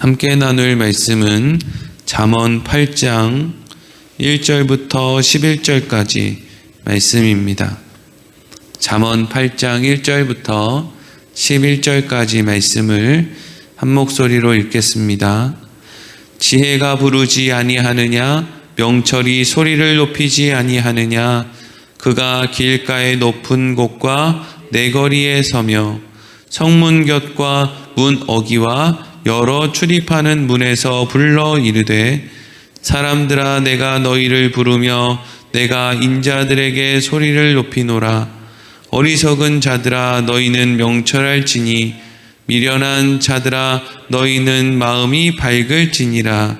함께 나눌 말씀은 잠언 8장 1절부터 11절까지 말씀입니다. 잠언 8장 1절부터 11절까지 말씀을 한 목소리로 읽겠습니다. 지혜가 부르지 아니하느냐? 명철이 소리를 높이지 아니하느냐? 그가 길가의 높은 곳과 내거리에 서며 성문 곁과 문 어기와 여러 출입하는 문에서 불러 이르되 사람들아 내가 너희를 부르며 내가 인자들에게 소리를 높이노라. 어리석은 자들아 너희는 명철할지니 미련한 자들아 너희는 마음이 밝을지니라.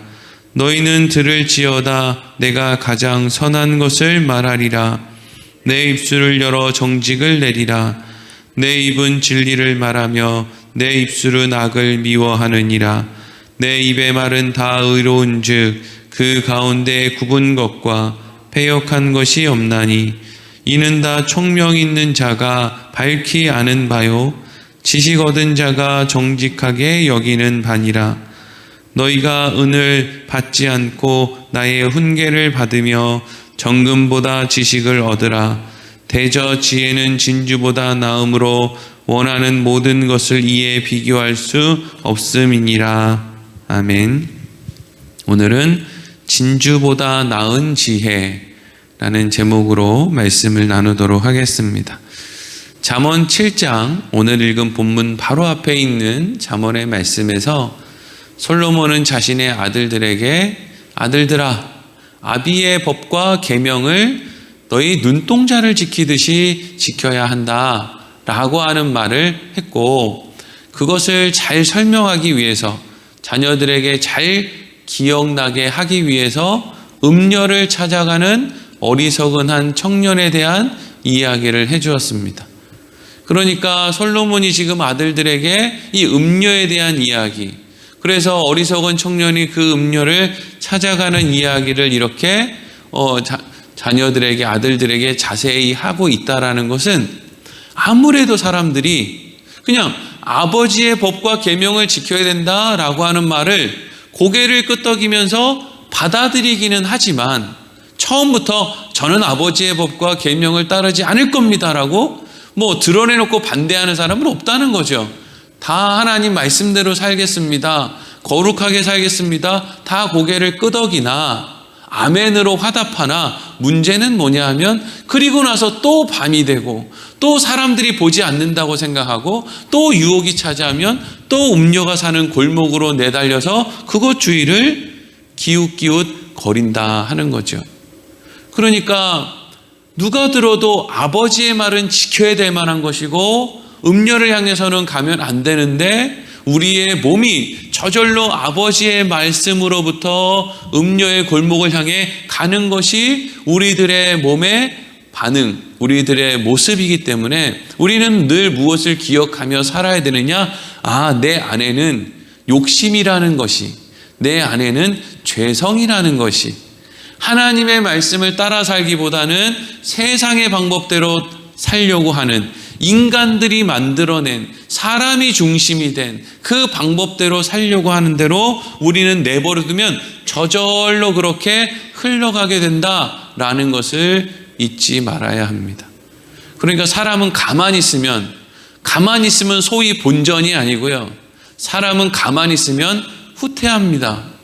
너희는 들을지어다 내가 가장 선한 것을 말하리라. 내 입술을 열어 정직을 내리라. 내 입은 진리를 말하며 내 입술은 악을 미워하느니라. 내 입의 말은 다 의로운즉 그 가운데 굽은 것과 패역한 것이 없나니 이는 다 총명 있는 자가 밝히 아는 바요 지식 얻은 자가 정직하게 여기는 바니라. 너희가 은을 받지 않고 나의 훈계를 받으며 정금보다 지식을 얻으라. 대저 지혜는 진주보다 나음으로 원하는 모든 것을 이에 비교할 수 없음이니라. 아멘. 오늘은 진주보다 나은 지혜라는 제목으로 말씀을 나누도록 하겠습니다. 잠언 7장, 오늘 읽은 본문 바로 앞에 있는 잠언의 말씀에서 솔로몬은 자신의 아들들에게 아들들아 아비의 법과 계명을 너희 눈동자를 지키듯이 지켜야 한다 라고 하는 말을 했고, 그것을 잘 설명하기 위해서 자녀들에게 잘 기억나게 하기 위해서 음녀를 찾아가는 어리석은 한 청년에 대한 이야기를 해주었습니다. 그러니까 솔로몬이 지금 아들들에게 이 음녀에 대한 이야기, 그래서 어리석은 청년이 그 음녀를 찾아가는 이야기를 이렇게 자녀들에게, 아들들에게 자세히 하고 있다라는 것은 아무래도 사람들이 그냥 아버지의 법과 계명을 지켜야 된다라고 하는 말을 고개를 끄덕이면서 받아들이기는 하지만 처음부터 저는 아버지의 법과 계명을 따르지 않을 겁니다라고 드러내놓고 반대하는 사람은 없다는 거죠. 다 하나님 말씀대로 살겠습니다. 거룩하게 살겠습니다. 다 고개를 끄덕이나 아멘으로 화답하나 문제는 뭐냐 하면 그리고 나서 또 밤이 되고 또 사람들이 보지 않는다고 생각하고 또 유혹이 차지하면 또 음녀가 사는 골목으로 내달려서 그것 주위를 기웃기웃 거린다 하는 거죠. 그러니까 누가 들어도 아버지의 말은 지켜야 될 만한 것이고 음녀를 향해서는 가면 안 되는데 우리의 몸이 저절로 아버지의 말씀으로부터 음녀의 골목을 향해 가는 것이 우리들의 몸의 반응, 우리들의 모습이기 때문에 우리는 늘 무엇을 기억하며 살아야 되느냐? 내 안에는 욕심이라는 것이, 내 안에는 죄성이라는 것이, 하나님의 말씀을 따라 살기보다는 세상의 방법대로 살려고 하는 인간들이 만들어낸 사람이 중심이 된 그 방법대로 살려고 하는 대로 우리는 내버려두면 저절로 그렇게 흘러가게 된다라는 것을 잊지 말아야 합니다. 그러니까 사람은 가만히 있으면 소위 본전이 아니고요. 사람은 가만히 있으면 후퇴합니다.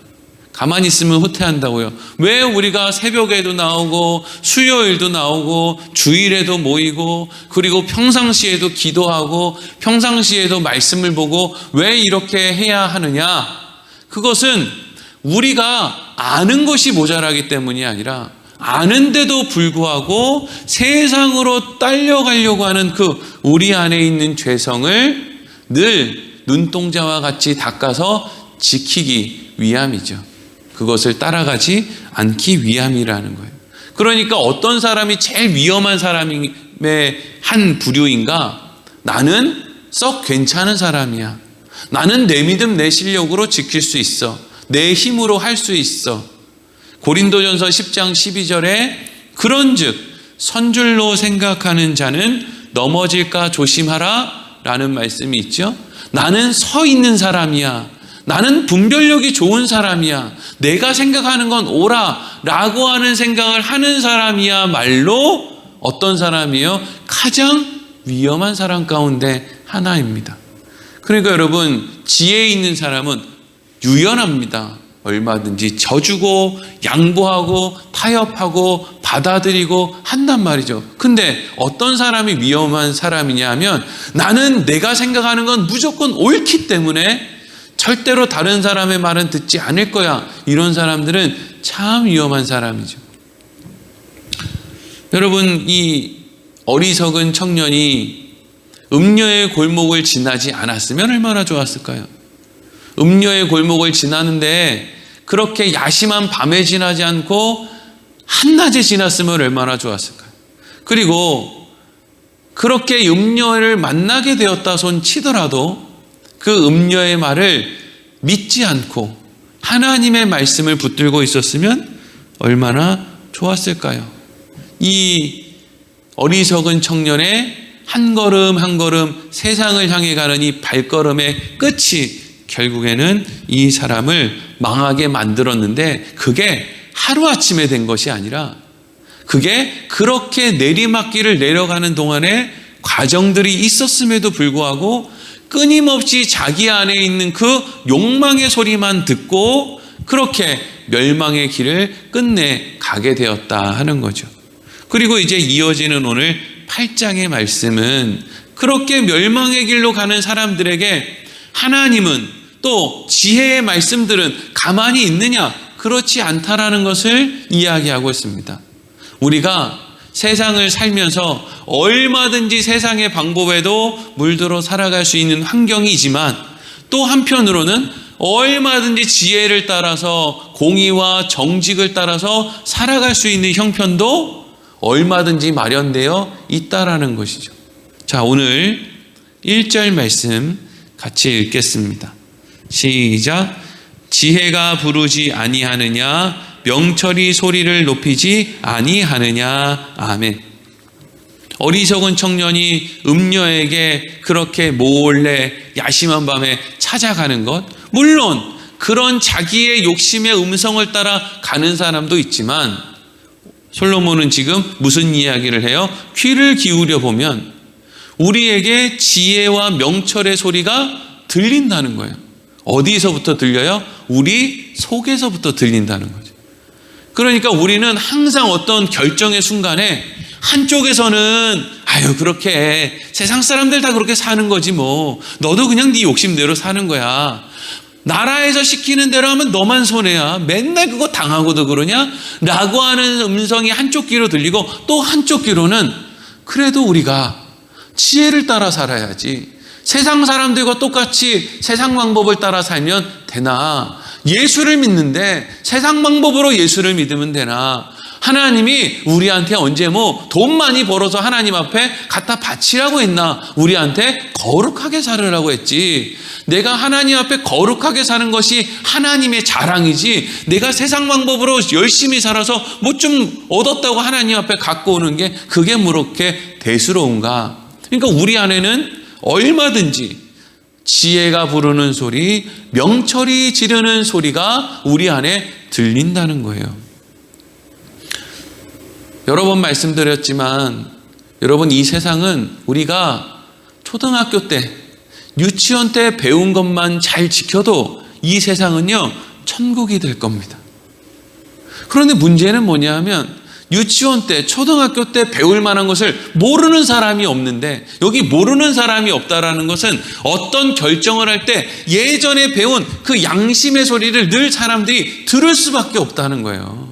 가만히 있으면 후퇴한다고요. 왜 우리가 새벽에도 나오고 수요일도 나오고 주일에도 모이고 그리고 평상시에도 기도하고 평상시에도 말씀을 보고 왜 이렇게 해야 하느냐? 그것은 우리가 아는 것이 모자라기 때문이 아니라 아는데도 불구하고 세상으로 딸려가려고 하는 그 우리 안에 있는 죄성을 늘 눈동자와 같이 닦아서 지키기 위함이죠. 그것을 따라가지 않기 위함이라는 거예요. 그러니까 어떤 사람이 제일 위험한 사람의 한 부류인가? 나는 썩 괜찮은 사람이야. 나는 내 믿음, 내 실력으로 지킬 수 있어. 내 힘으로 할 수 있어. 고린도전서 10장 12절에 그런즉 선줄로 생각하는 자는 넘어질까 조심하라 라는 말씀이 있죠. 나는 서 있는 사람이야. 나는 분별력이 좋은 사람이야, 내가 생각하는 건 옳아 라고 하는 생각을 하는 사람이야말로 어떤 사람이에요? 가장 위험한 사람 가운데 하나입니다. 그러니까 여러분, 지혜 있는 사람은 유연합니다. 얼마든지 져주고 양보하고 타협하고 받아들이고 한단 말이죠. 근데 어떤 사람이 위험한 사람이냐 하면, 나는 내가 생각하는 건 무조건 옳기 때문에 절대로 다른 사람의 말은 듣지 않을 거야. 이런 사람들은 참 위험한 사람이죠. 여러분, 이 어리석은 청년이 음녀의 골목을 지나지 않았으면 얼마나 좋았을까요? 음녀의 골목을 지나는데 그렇게 야심한 밤에 지나지 않고 한낮에 지났으면 얼마나 좋았을까요? 그리고 그렇게 음녀를 만나게 되었다 손 치더라도 그 음녀의 말을 믿지 않고 하나님의 말씀을 붙들고 있었으면 얼마나 좋았을까요? 이 어리석은 청년의 한 걸음 한 걸음 세상을 향해 가는 이 발걸음의 끝이 결국에는 이 사람을 망하게 만들었는데, 그게 하루아침에 된 것이 아니라 그게 그렇게 내리막길을 내려가는 동안에 과정들이 있었음에도 불구하고 끊임없이 자기 안에 있는 그 욕망의 소리만 듣고 그렇게 멸망의 길을 끝내 가게 되었다 하는 거죠. 그리고 이제 이어지는 오늘 8장의 말씀은 그렇게 멸망의 길로 가는 사람들에게 하나님은, 또 지혜의 말씀들은 가만히 있느냐? 그렇지 않다라는 것을 이야기하고 있습니다. 우리가 세상을 살면서 얼마든지 세상의 방법에도 물들어 살아갈 수 있는 환경이지만, 또 한편으로는 얼마든지 지혜를 따라서 공의와 정직을 따라서 살아갈 수 있는 형편도 얼마든지 마련되어 있다라는 것이죠. 자, 오늘 1절 말씀 같이 읽겠습니다. 시작. 지혜가 부르지 아니하느냐? 명철이 소리를 높이지 아니하느냐? 아멘. 어리석은 청년이 음녀에게 그렇게 몰래 야심한 밤에 찾아가는 것, 물론 그런 자기의 욕심의 음성을 따라 가는 사람도 있지만, 솔로몬은 지금 무슨 이야기를 해요? 귀를 기울여 보면 우리에게 지혜와 명철의 소리가 들린다는 거예요. 어디서부터 들려요? 우리 속에서부터 들린다는 거죠. 그러니까 우리는 항상 어떤 결정의 순간에 한쪽에서는 아유 그렇게 세상 사람들 다 그렇게 사는 거지 뭐, 너도 그냥 네 욕심대로 사는 거야, 나라에서 시키는 대로 하면 너만 손해야, 맨날 그거 당하고도 그러냐? 라고 하는 음성이 한쪽 귀로 들리고, 또 한쪽 귀로는 그래도 우리가 지혜를 따라 살아야지, 세상 사람들과 똑같이 세상 방법을 따라 살면 되나? 예수를 믿는데 세상 방법으로 예수를 믿으면 되나? 하나님이 우리한테 언제 뭐 돈 많이 벌어서 하나님 앞에 갖다 바치라고 했나? 우리한테 거룩하게 살으라고 했지. 내가 하나님 앞에 거룩하게 사는 것이 하나님의 자랑이지, 내가 세상 방법으로 열심히 살아서 뭐 좀 얻었다고 하나님 앞에 갖고 오는 게 그게 그렇게 대수로운가? 그러니까 우리 안에는 얼마든지 지혜가 부르는 소리, 명철이 지르는 소리가 우리 안에 들린다는 거예요. 여러 번 말씀드렸지만 여러분, 이 세상은 우리가 초등학교 때, 유치원 때 배운 것만 잘 지켜도 이 세상은요 천국이 될 겁니다. 그런데 문제는 뭐냐 하면, 유치원 때, 초등학교 때 배울 만한 것을 모르는 사람이 없는데, 여기 모르는 사람이 없다라는 것은 어떤 결정을 할 때 예전에 배운 그 양심의 소리를 늘 사람들이 들을 수밖에 없다는 거예요.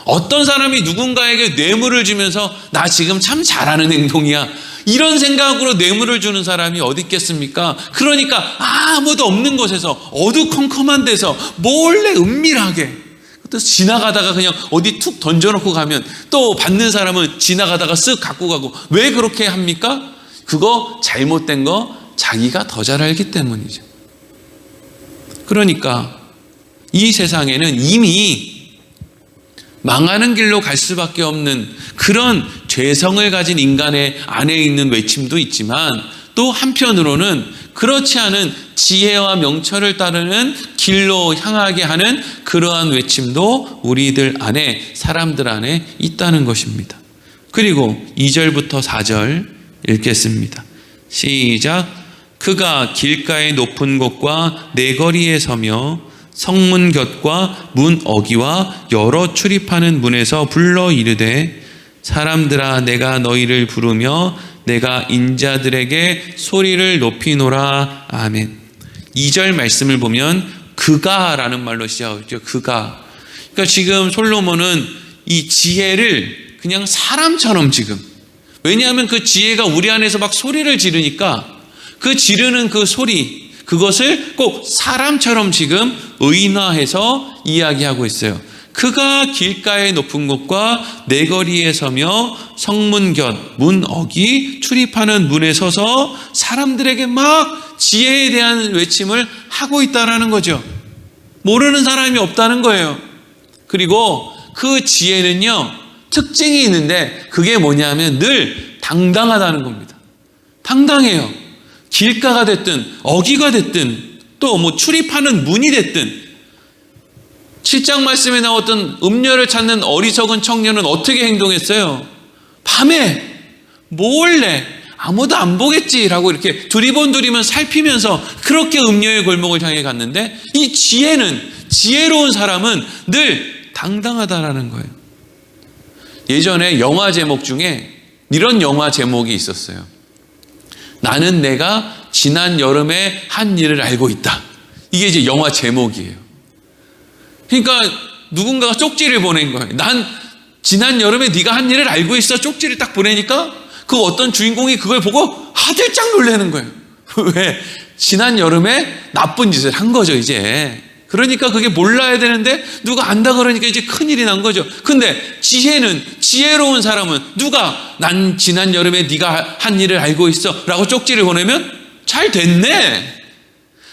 어떤 사람이 누군가에게 뇌물을 주면서 나 지금 참 잘하는 행동이야, 이런 생각으로 뇌물을 주는 사람이 어디 있겠습니까? 그러니까 아무도 없는 곳에서 어두컴컴한 데서 몰래 은밀하게, 또 지나가다가 그냥 어디 툭 던져놓고 가면 또 받는 사람은 지나가다가 쓱 갖고 가고. 왜 그렇게 합니까? 그거 잘못된 거 자기가 더 잘 알기 때문이죠. 그러니까 이 세상에는 이미 망하는 길로 갈 수밖에 없는 그런 죄성을 가진 인간의 안에 있는 외침도 있지만, 또 한편으로는 그렇지 않은 지혜와 명철을 따르는 길로 향하게 하는 그러한 외침도 우리들 안에, 사람들 안에 있다는 것입니다. 그리고 2절부터 4절 읽겠습니다. 시작. 그가 길가의 높은 곳과 내거리에 서며 성문 곁과 문 어기와 여러 출입하는 문에서 불러 이르되 사람들아 내가 너희를 부르며 내가 인자들에게 소리를 높이노라. 아멘. 2절 말씀을 보면 그가라는 말로 시작하죠. 그가. 그러니까 지금 솔로몬은 이 지혜를 그냥 사람처럼 지금, 왜냐하면 그 지혜가 우리 안에서 막 소리를 지르니까 그 지르는 그 소리, 그것을 꼭 사람처럼 지금 의인화해서 이야기하고 있어요. 그가 길가의 높은 곳과 내거리에 서며 성문 곁, 문 어기, 출입하는 문에 서서 사람들에게 막 지혜에 대한 외침을 하고 있다라는 거죠. 모르는 사람이 없다는 거예요. 그리고 그 지혜는요, 특징이 있는데 그게 뭐냐면 늘 당당하다는 겁니다. 당당해요. 길가가 됐든 어기가 됐든 또 뭐 출입하는 문이 됐든. 7장 말씀에 나왔던 음녀를 찾는 어리석은 청년은 어떻게 행동했어요? 밤에 몰래 아무도 안 보겠지라고 이렇게 두리번두리면 살피면서 그렇게 음녀의 골목을 향해 갔는데, 이 지혜는, 지혜로운 사람은 늘 당당하다라는 거예요. 예전에 영화 제목 중에 이런 영화 제목이 있었어요. 나는 내가 지난 여름에 한 일을 알고 있다. 이게 이제 영화 제목이에요. 그러니까 누군가가 쪽지를 보낸 거예요. 난 지난 여름에 네가 한 일을 알고 있어. 쪽지를 딱 보내니까 그 어떤 주인공이 그걸 보고 화들짝 놀라는 거예요. 왜? 지난 여름에 나쁜 짓을 한 거죠, 이제. 그러니까 그게 몰라야 되는데 누가 안다 그러니까 이제 큰일이 난 거죠. 근데 지혜는, 지혜로운 사람은 누가 난 지난 여름에 네가 한 일을 알고 있어 라고 쪽지를 보내면 잘 됐네.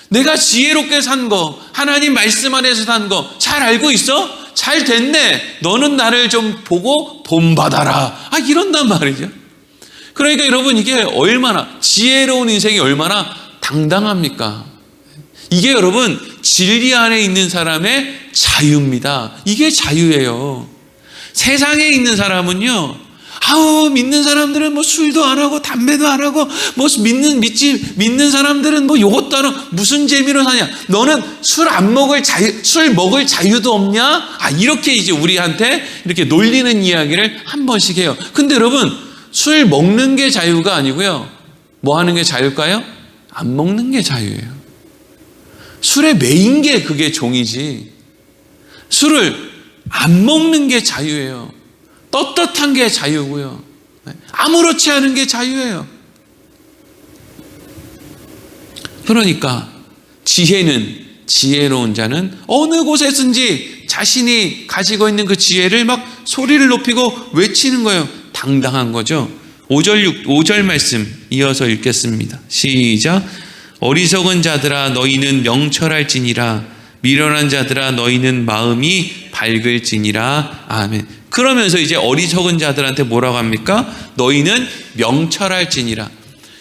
내가 지혜롭게 산 거, 하나님 말씀 안에서 산 거 잘 알고 있어? 잘 됐네. 너는 나를 좀 보고 본받아라. 이런단 말이죠. 그러니까 여러분, 이게 얼마나, 지혜로운 인생이 얼마나 당당합니까? 이게 여러분 진리 안에 있는 사람의 자유입니다. 이게 자유예요. 세상에 있는 사람은요, 믿는 사람들은 뭐 술도 안 하고 담배도 안 하고 뭐 믿는 사람들은 뭐 요것도 안 하고 무슨 재미로 사냐? 너는 술 먹을 자유도 없냐? 이렇게 이제 우리한테 이렇게 놀리는 이야기를 한 번씩 해요. 근데 여러분, 술 먹는 게 자유가 아니고요. 뭐 하는 게 자유일까요? 안 먹는 게 자유예요. 술에 매인 게 그게 종이지. 술을 안 먹는 게 자유예요. 떳떳한 게 자유고요. 아무렇지 않은 게 자유예요. 그러니까 지혜로운 자는 어느 곳에든지 자신이 가지고 있는 그 지혜를 막 소리를 높이고 외치는 거예요. 당당한 거죠. 5절 말씀 이어서 읽겠습니다. 시작. 어리석은 자들아 너희는 명철할지니라, 미련한 자들아 너희는 마음이 밝을지니라. 아멘. 그러면서 이제 어리석은 자들한테 뭐라고 합니까? 너희는 명철할지니라.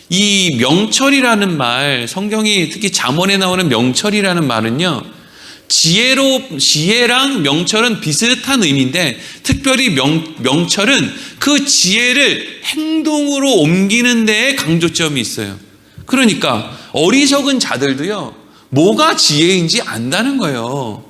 이 명철이라는 말, 성경이 특히 잠언에 나오는 명철이라는 말은요, 지혜랑 명철은 비슷한 의미인데, 특별히 명철은 그 지혜를 행동으로 옮기는 데에 강조점이 있어요. 그러니까 어리석은 자들도요, 뭐가 지혜인지 안다는 거예요.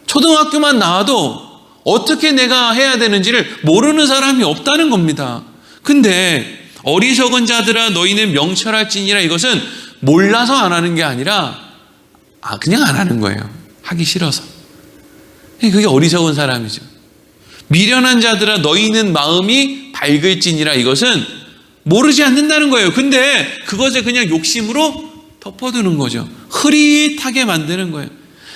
초등학교만 나와도 어떻게 내가 해야 되는지를 모르는 사람이 없다는 겁니다. 근데 어리석은 자들아 너희는 명철할지니라, 이것은 몰라서 안 하는 게 아니라 그냥 안 하는 거예요. 하기 싫어서. 그게 어리석은 사람이죠. 미련한 자들아 너희는 마음이 밝을지니라, 이것은 모르지 않는다는 거예요. 근데 그것을 그냥 욕심으로 덮어두는 거죠. 흐릿하게 만드는 거예요.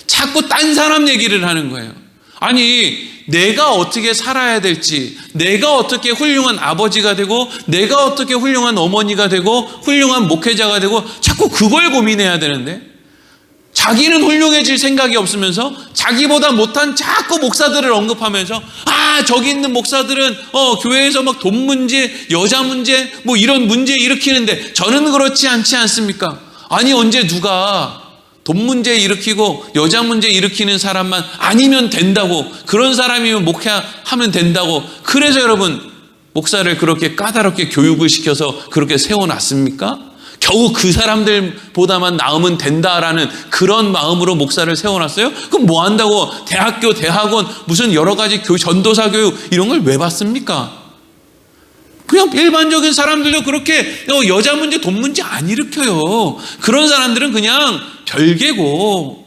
자꾸 딴 사람 얘기를 하는 거예요. 아니, 내가 어떻게 살아야 될지, 내가 어떻게 훌륭한 아버지가 되고, 내가 어떻게 훌륭한 어머니가 되고, 훌륭한 목회자가 되고, 자꾸 그걸 고민해야 되는데, 자기는 훌륭해질 생각이 없으면서 자기보다 못한 자꾸 목사들을 언급하면서 저기 있는 목사들은 교회에서 막 돈 문제, 여자 문제, 뭐 이런 문제 일으키는데 저는 그렇지 않지 않습니까? 아니 언제 누가 돈 문제 일으키고 여자 문제 일으키는 사람만 아니면 된다고, 그런 사람이면 목회하면 된다고, 그래서 여러분 목사를 그렇게 까다롭게 교육을 시켜서 그렇게 세워놨습니까? 겨우 그 사람들보다만 나으면 된다라는 그런 마음으로 목사를 세워놨어요? 그럼 뭐 한다고 대학교, 대학원, 무슨 여러 가지 전도사 교육 이런 걸 왜 받습니까? 그냥 일반적인 사람들도 그렇게 여자 문제, 돈 문제 안 일으켜요. 그런 사람들은 그냥 별개고,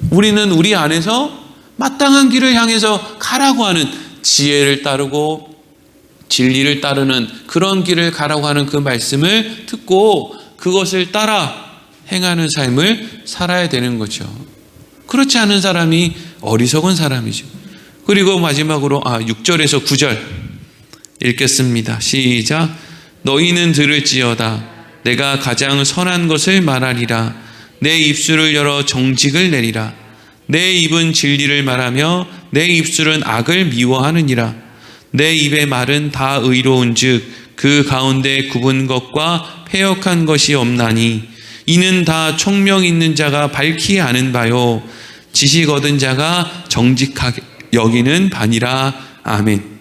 우리는 우리 안에서 마땅한 길을 향해서 가라고 하는, 지혜를 따르고 진리를 따르는 그런 길을 가라고 하는 그 말씀을 듣고 그것을 따라 행하는 삶을 살아야 되는 거죠. 그렇지 않은 사람이 어리석은 사람이죠. 그리고 마지막으로 6절에서 9절 읽겠습니다. 시작. 너희는 들을지어다. 내가 가장 선한 것을 말하리라. 내 입술을 열어 정직을 내리라. 내 입은 진리를 말하며 내 입술은 악을 미워하느니라. 내 입의 말은 다 의로운즉 그 가운데 굽은 것과 패역한 것이 없나니 이는 다 총명 있는 자가 밝히 아는 바요 지식 얻은 자가 정직하게 여기는 바니라. 아멘.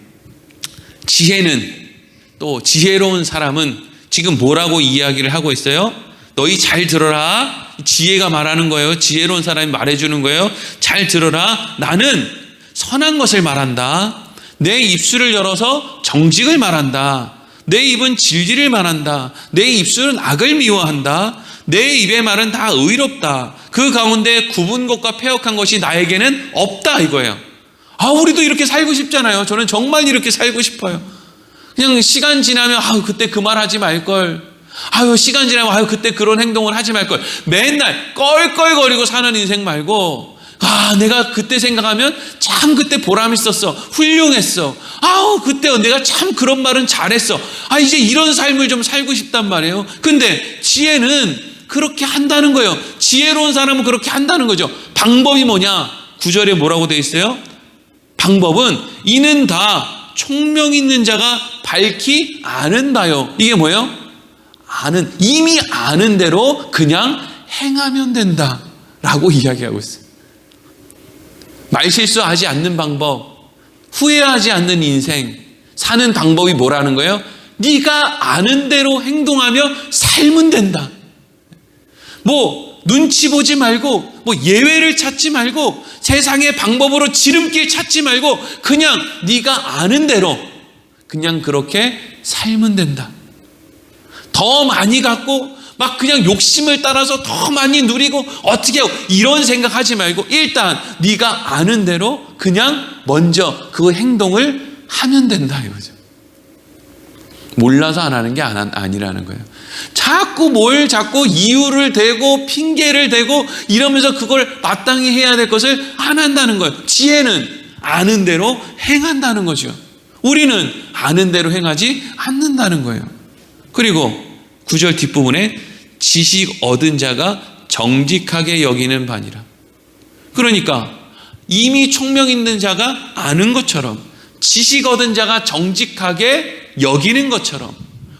지혜는, 또 지혜로운 사람은 지금 뭐라고 이야기를 하고 있어요? 너희 잘 들어라. 지혜가 말하는 거예요. 지혜로운 사람이 말해주는 거예요. 잘 들어라. 나는 선한 것을 말한다. 내 입술을 열어서 정직을 말한다. 내 입은 진리를 말한다. 내 입술은 악을 미워한다. 내 입의 말은 다 의롭다. 그 가운데 굽은 것과 패역한 것이 나에게는 없다, 이거예요. 우리도 이렇게 살고 싶잖아요. 저는 정말 이렇게 살고 싶어요. 그냥 시간 지나면 그때 그 말 하지 말걸, 시간 지나면 그때 그런 행동을 하지 말걸, 맨날 껄껄거리고 사는 인생 말고, 내가 그때 생각하면 참 그때 보람 있었어, 훌륭했어, 그때 내가 참 그런 말은 잘했어, 이제 이런 삶을 좀 살고 싶단 말이에요. 근데 지혜는 그렇게 한다는 거예요. 지혜로운 사람은 그렇게 한다는 거죠. 방법이 뭐냐? 9절에 뭐라고 되어 있어요? 방법은 이는 다 총명 있는 자가 밝히 아는 바요. 이게 뭐예요? 이미 아는 대로 그냥 행하면 된다라고 이야기하고 있어요. 말실수하지 않는 방법, 후회하지 않는 인생 사는 방법이 뭐라는 거예요? 네가 아는 대로 행동하며 살면 된다. 눈치 보지 말고, 예외를 찾지 말고, 세상의 방법으로 지름길 찾지 말고, 그냥 네가 아는 대로 그냥 그렇게 살면 된다. 더 많이 갖고 그냥 욕심을 따라서 더 많이 누리고 어떻게 하고 이런 생각하지 말고, 일단 네가 아는 대로 그냥 먼저 그 행동을 하면 된다, 이거죠. 몰라서 안 하는 게 아니라는 거예요. 자꾸 이유를 대고 핑계를 대고 이러면서 그걸 마땅히 해야 될 것을 안 한다는 거예요. 지혜는 아는 대로 행한다는 거죠. 우리는 아는 대로 행하지 않는다는 거예요. 그리고 9절 뒷부분에 지식 얻은 자가 정직하게 여기는 바니라. 그러니까 이미 총명 있는 자가 아는 것처럼, 지식 얻은 자가 정직하게 여기는 것처럼,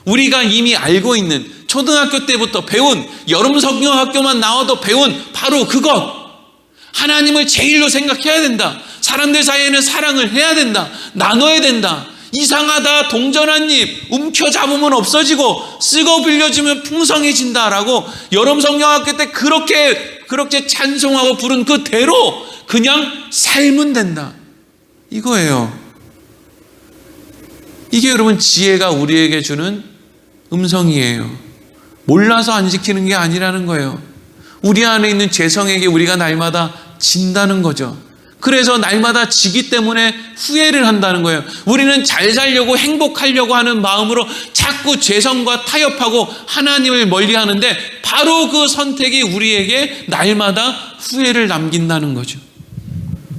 우리가 이미 알고 있는 초등학교 때부터 배운, 여름 성경학교만 나와도 배운 바로 그것, 하나님을 제일로 생각해야 된다. 사람들 사이에는 사랑을 해야 된다. 나눠야 된다. 이상하다, 동전 한 입 움켜잡으면 없어지고 쓰고 빌려주면 풍성해진다라고 여름 성경학교 때 그렇게 찬송하고 부른 그대로 그냥 살면 된다, 이거예요. 이게 여러분 지혜가 우리에게 주는 음성이에요. 몰라서 안 지키는 게 아니라는 거예요. 우리 안에 있는 죄성에게 우리가 날마다 진다는 거죠. 그래서 날마다 지기 때문에 후회를 한다는 거예요. 우리는 잘 살려고 행복하려고 하는 마음으로 자꾸 죄성과 타협하고 하나님을 멀리하는데 바로 그 선택이 우리에게 날마다 후회를 남긴다는 거죠.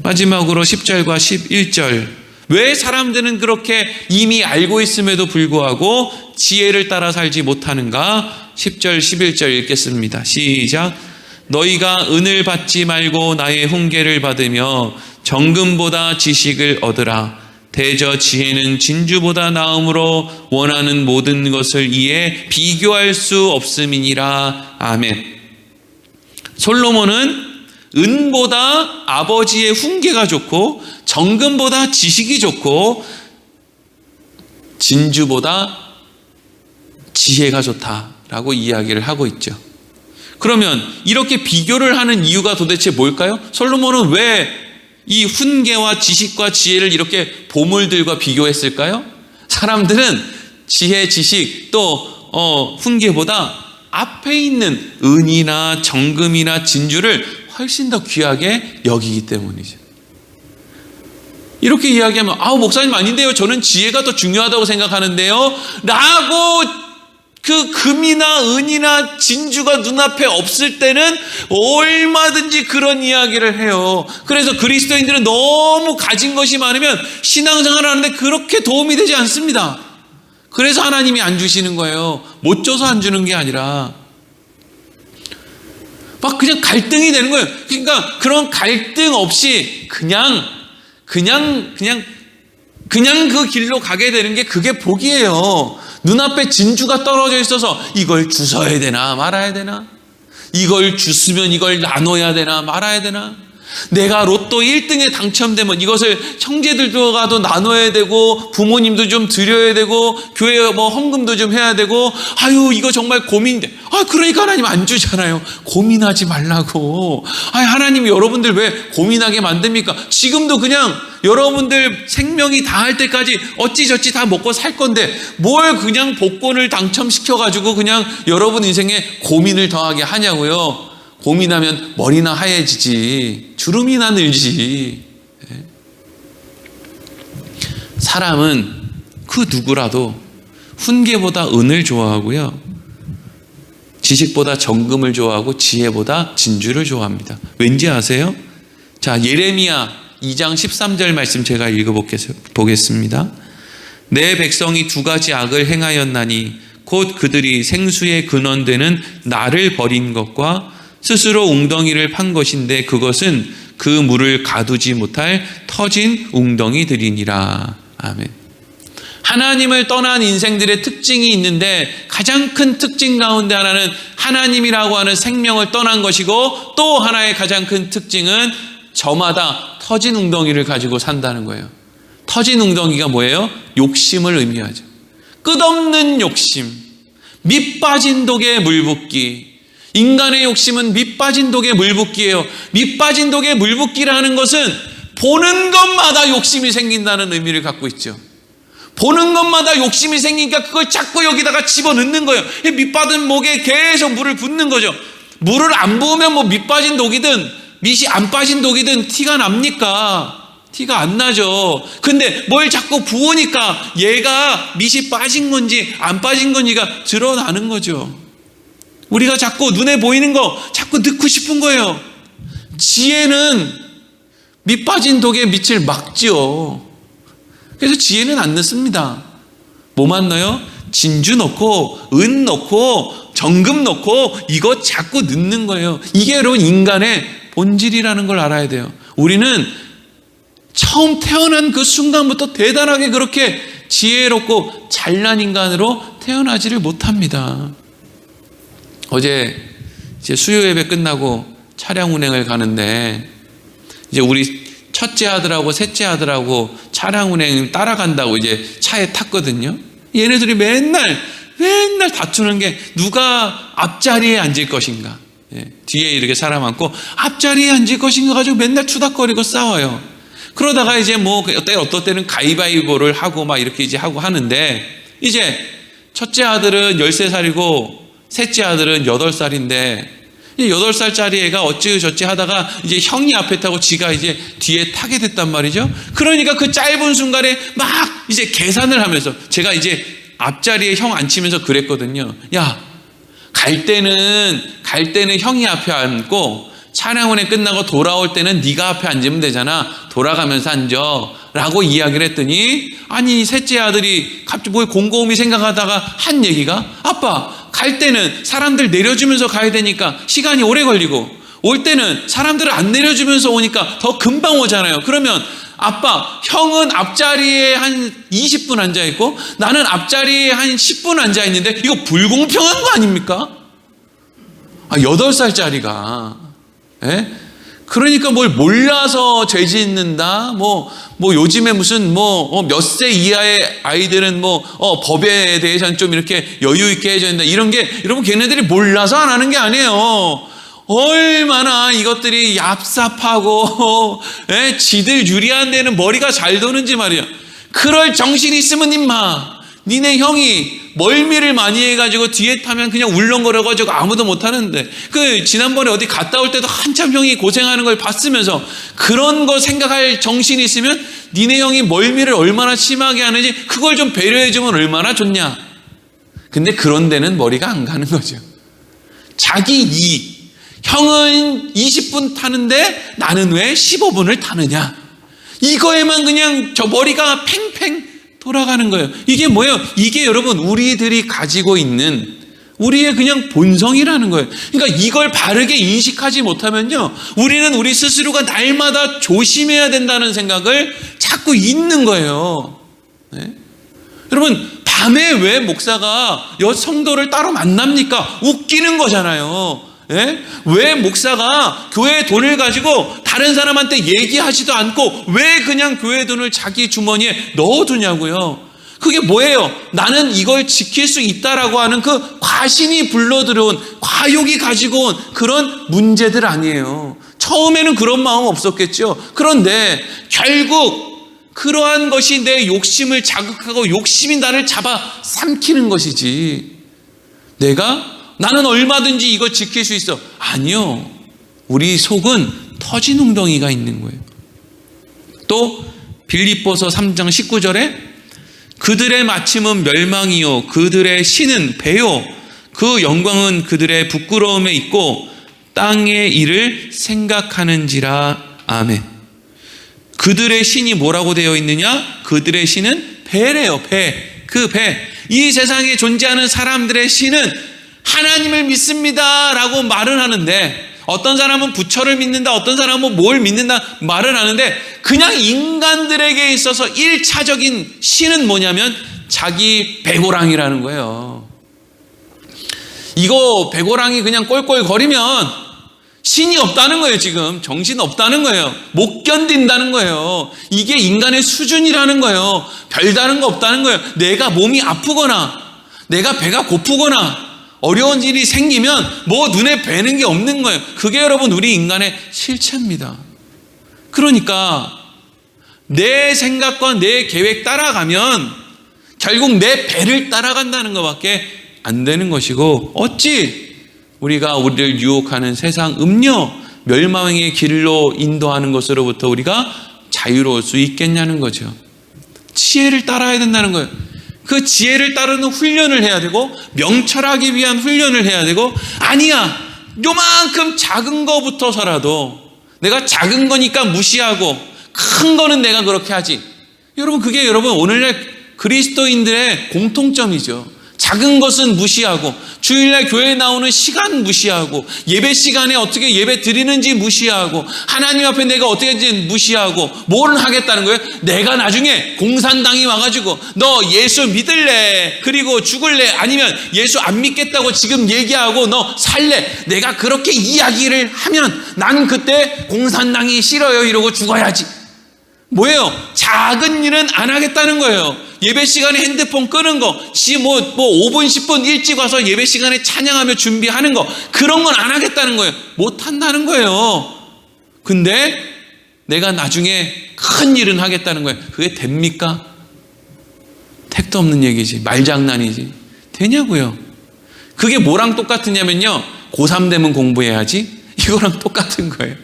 마지막으로 10절과 11절, 왜 사람들은 그렇게 이미 알고 있음에도 불구하고 지혜를 따라 살지 못하는가? 10절 11절 읽겠습니다. 시작. 너희가 은을 받지 말고 나의 훈계를 받으며 정금보다 지식을 얻으라. 대저 지혜는 진주보다 나음으로 원하는 모든 것을 이에 비교할 수 없음이니라. 아멘. 솔로몬은 은보다 아버지의 훈계가 좋고 정금보다 지식이 좋고 진주보다 지혜가 좋다라고 이야기를 하고 있죠. 그러면 이렇게 비교를 하는 이유가 도대체 뭘까요? 솔로몬은 왜 이 훈계와 지식과 지혜를 이렇게 보물들과 비교했을까요? 사람들은 지혜, 지식 또 훈계보다 앞에 있는 은이나 정금이나 진주를 훨씬 더 귀하게 여기기 때문이죠. 이렇게 이야기하면 목사님 아닌데요, 저는 지혜가 더 중요하다고 생각하는데요 라고 그 금이나 은이나 진주가 눈앞에 없을 때는 얼마든지 그런 이야기를 해요. 그래서 그리스도인들은 너무 가진 것이 많으면 신앙생활을 하는데 그렇게 도움이 되지 않습니다. 그래서 하나님이 안 주시는 거예요. 못 줘서 안 주는 게 아니라 막 그냥 갈등이 되는 거예요. 그러니까 그런 갈등 없이 그냥 그 길로 가게 되는 게 그게 복이에요. 눈앞에 진주가 떨어져 있어서 이걸 주워야 되나 말아야 되나? 이걸 주스면 이걸 나눠야 되나 말아야 되나? 내가 로또 1등에 당첨되면 이것을 형제들과도 나눠야 되고 부모님도 좀 드려야 되고 교회 헌금도 좀 해야 되고 이거 정말 고민돼. 그러니까 하나님 안 주잖아요. 고민하지 말라고. 하나님이 여러분들 왜 고민하게 만듭니까? 지금도 그냥 여러분들 생명이 다할 때까지 어찌저찌 다 먹고 살 건데 뭘 그냥 복권을 당첨시켜가지고 그냥 여러분 인생에 고민을 더하게 하냐고요. 고민하면 머리나 하얘지지 주름이나 늘지. 사람은 그 누구라도 훈계보다 은을 좋아하고요, 지식보다 정금을 좋아하고 지혜보다 진주를 좋아합니다. 왠지 아세요? 자, 예레미야 2장 13절 말씀 제가 읽어보겠습니다. 내 백성이 두 가지 악을 행하였나니 곧 그들이 생수의 근원되는 나를 버린 것과 스스로 웅덩이를 판 것인데 그것은 그 물을 가두지 못할 터진 웅덩이들이니라. 아멘. 하나님을 떠난 인생들의 특징이 있는데 가장 큰 특징 가운데 하나는 하나님이라고 하는 생명을 떠난 것이고 또 하나의 가장 큰 특징은 저마다 터진 웅덩이를 가지고 산다는 거예요. 터진 웅덩이가 뭐예요? 욕심을 의미하죠. 끝없는 욕심, 밑 빠진 독에 물 붓기. 인간의 욕심은 밑 빠진 독에 물 붓기예요. 밑 빠진 독에 물 붓기라는 것은 보는 것마다 욕심이 생긴다는 의미를 갖고 있죠. 보는 것마다 욕심이 생기니까 그걸 자꾸 여기다가 집어넣는 거예요. 밑 빠진 목에 계속 물을 붓는 거죠. 물을 안 부으면 밑 빠진 독이든 밑이 안 빠진 독이든 티가 납니까? 티가 안 나죠. 근데 뭘 자꾸 부으니까 얘가 밑이 빠진 건지 안 빠진 건지가 드러나는 거죠. 우리가 자꾸 눈에 보이는 거 자꾸 넣고 싶은 거예요. 지혜는 밑 빠진 독에 밑을 막죠. 그래서 지혜는 안 넣습니다. 뭐만 넣어요? 진주 넣고 은 넣고 정금 넣고 이거 자꾸 넣는 거예요. 이게 여러분 인간의 본질이라는 걸 알아야 돼요. 우리는 처음 태어난 그 순간부터 대단하게 그렇게 지혜롭고 잘난 인간으로 태어나지를 못합니다. 어제 이제 수요 예배 끝나고 차량 운행을 가는데 이제 우리 첫째 아들하고 셋째 아들하고 차량 운행 따라간다고 이제 차에 탔거든요. 얘네들이 맨날 다투는 게 누가 앞자리에 앉을 것인가. 뒤에 이렇게 사람 앉고 앞자리에 앉을 것인가 가지고 맨날 투닥거리고 싸워요. 그러다가 이제 어떤 때는 가위바위보를 하고 막 이렇게 이제 하고 하는데 이제 첫째 아들은 13살이고 셋째 아들은 8살인데 8살짜리 애가 어찌저찌 하다가 이제 형이 앞에 타고 지가 이제 뒤에 타게 됐단 말이죠. 그러니까 그 짧은 순간에 막 이제 계산을 하면서 제가 이제 앞자리에 형 앉히면서 그랬거든요. 야, 갈 때는 형이 앞에 앉고 차량 운행 끝나고 돌아올 때는 네가 앞에 앉으면 되잖아. 돌아가면서 앉아 라고 이야기를 했더니 아니 셋째 아들이 갑자기 곰곰이 생각하다가 한 얘기가 아빠 갈 때는 사람들 내려주면서 가야 되니까 시간이 오래 걸리고 올 때는 사람들을 안 내려주면서 오니까 더 금방 오잖아요. 그러면 아빠, 형은 앞자리에 한 20분 앉아있고 나는 앞자리에 한 10분 앉아있는데 이거 불공평한 거 아닙니까? 8살짜리가. 예? 그러니까 뭘 몰라서 죄 짓는다? 뭐 요즘에 무슨 몇 세 이하의 아이들은 법에 대해서는 좀 이렇게 여유 있게 해줘야 된다. 이런 게, 여러분, 걔네들이 몰라서 안 하는 게 아니에요. 얼마나 이것들이 얍삽하고, 예? 지들 유리한 데는 머리가 잘 도는지 말이야. 그럴 정신이 있으면 임마, 니네 형이 멀미를 많이 해가지고 뒤에 타면 그냥 울렁거려가지고 아무도 못하는데, 지난번에 어디 갔다 올 때도 한참 형이 고생하는 걸 봤으면서 그런 거 생각할 정신이 있으면 니네 형이 멀미를 얼마나 심하게 하는지 그걸 좀 배려해주면 얼마나 좋냐. 근데 그런 데는 머리가 안 가는 거죠. 자기 이익. 형은 20분 타는데 나는 왜 15분을 타느냐. 이거에만 그냥 저 머리가 팽팽 돌아가는 거예요. 이게 뭐예요? 이게 여러분 우리들이 가지고 있는 우리의 그냥 본성이라는 거예요. 그러니까 이걸 바르게 인식하지 못하면요, 우리는 우리 스스로가 날마다 조심해야 된다는 생각을 자꾸 잊는 거예요. 네? 여러분, 밤에 왜 목사가 성도를 따로 만납니까? 웃기는 거잖아요. 예? 왜 목사가 교회 돈을 가지고 다른 사람한테 얘기하지도 않고 왜 그냥 교회 돈을 자기 주머니에 넣어두냐고요. 그게 뭐예요? 나는 이걸 지킬 수 있다라고 하는 그 과신이 불러들여온, 과욕이 가지고 온 그런 문제들 아니에요. 처음에는 그런 마음 없었겠죠. 그런데 결국 그러한 것이 내 욕심을 자극하고 욕심이 나를 잡아 삼키는 것이지, 나는 얼마든지 이거 지킬 수 있어. 아니요. 우리 속은 터진 웅덩이가 있는 거예요. 또 빌립보서 3장 19절에 그들의 마침은 멸망이요 그들의 신은 배요 그 영광은 그들의 부끄러움에 있고 땅의 일을 생각하는지라. 아멘. 그들의 신이 뭐라고 되어 있느냐? 그들의 신은 배래요. 배. 그 배. 이 세상에 존재하는 사람들의 신은 하나님을 믿습니다 라고 말은 하는데, 어떤 사람은 부처를 믿는다, 어떤 사람은 뭘 믿는다 말을 하는데, 그냥 인간들에게 있어서 1차적인 신은 뭐냐면 자기 배고랑이라는 거예요. 이거 배고랑이 그냥 꼴꼴거리면 신이 없다는 거예요. 지금 정신 없다는 거예요. 못 견딘다는 거예요. 이게 인간의 수준이라는 거예요. 별다른 거 없다는 거예요. 내가 몸이 아프거나 내가 배가 고프거나 어려운 일이 생기면 눈에 뵈는 게 없는 거예요. 그게 여러분 우리 인간의 실체입니다. 그러니까 내 생각과 내 계획 따라가면 결국 내 배를 따라간다는 것밖에 안 되는 것이고, 어찌 우리가 우리를 유혹하는 세상 음녀 멸망의 길로 인도하는 것으로부터 우리가 자유로울 수 있겠냐는 거죠. 지혜를 따라야 된다는 거예요. 그 지혜를 따르는 훈련을 해야 되고, 명철하기 위한 훈련을 해야 되고, 아니야, 요만큼 작은 거부터서라도 내가 작은 거니까 무시하고 큰 거는 내가 그렇게 하지. 여러분, 그게 여러분 오늘날 그리스도인들의 공통점이죠. 작은 것은 무시하고, 주일날 교회에 나오는 시간 무시하고, 예배 시간에 어떻게 예배 드리는지 무시하고, 하나님 앞에 내가 어떻게 하는지 무시하고, 뭘 하겠다는 거예요? 내가 나중에 공산당이 와가지고 너 예수 믿을래? 그리고 죽을래? 아니면 예수 안 믿겠다고 지금 얘기하고 너 살래? 내가 그렇게 이야기를 하면 나는 그때 공산당이 싫어요 이러고 죽어야지. 뭐예요? 작은 일은 안 하겠다는 거예요. 예배 시간에 핸드폰 끄는 거, 5분, 10분 일찍 와서 예배 시간에 찬양하며 준비하는 거, 그런 건 안 하겠다는 거예요. 못 한다는 거예요. 근데 내가 나중에 큰 일은 하겠다는 거예요. 그게 됩니까? 택도 없는 얘기지. 말장난이지. 되냐고요. 그게 뭐랑 똑같으냐면요, 고3 되면 공부해야지. 이거랑 똑같은 거예요.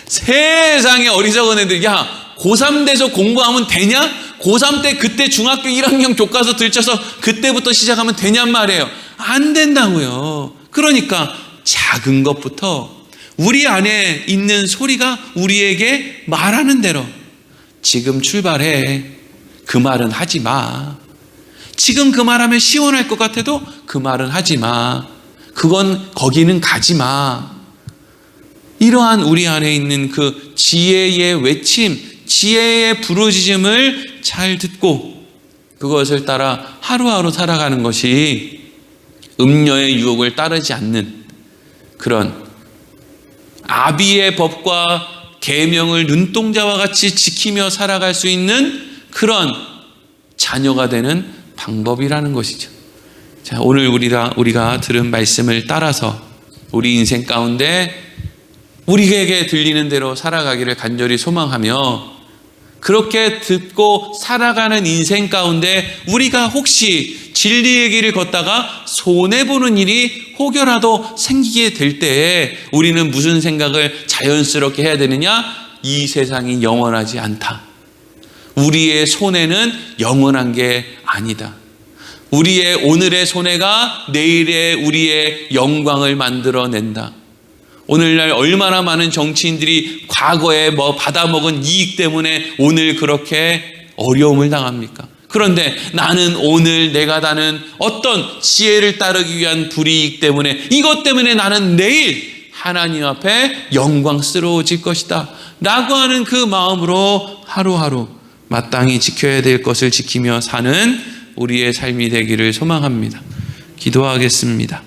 세상에 어리석은 애들, 야, 고3 돼서 공부하면 되냐? 고3 때 그때 중학교 1학년 교과서 들춰서 그때부터 시작하면 되냔 말이에요. 안 된다고요. 그러니까 작은 것부터 우리 안에 있는 소리가 우리에게 말하는 대로 지금 출발해. 그 말은 하지 마. 지금 그 말하면 시원할 것 같아도 그 말은 하지 마. 거기는 가지 마. 이러한 우리 안에 있는 그 지혜의 외침, 지혜의 부르짖음을 잘 듣고 그것을 따라 하루하루 살아가는 것이 음녀의 유혹을 따르지 않는 그런 아비의 법과 계명을 눈동자와 같이 지키며 살아갈 수 있는 그런 자녀가 되는 방법이라는 것이죠. 자, 오늘 우리가 들은 말씀을 따라서 우리 인생 가운데 우리에게 들리는 대로 살아가기를 간절히 소망하며, 그렇게 듣고 살아가는 인생 가운데 우리가 혹시 진리의 길을 걷다가 손해보는 일이 혹여라도 생기게 될 때에 우리는 무슨 생각을 자연스럽게 해야 되느냐? 이 세상이 영원하지 않다. 우리의 손해는 영원한 게 아니다. 우리의 오늘의 손해가 내일의 우리의 영광을 만들어낸다. 오늘날 얼마나 많은 정치인들이 과거에 받아먹은 이익 때문에 오늘 그렇게 어려움을 당합니까? 그런데 나는 오늘 내가 다는 어떤 지혜를 따르기 위한 불이익 때문에, 이것 때문에 나는 내일 하나님 앞에 영광스러워질 것이다 라고 하는 그 마음으로 하루하루 마땅히 지켜야 될 것을 지키며 사는 우리의 삶이 되기를 소망합니다. 기도하겠습니다.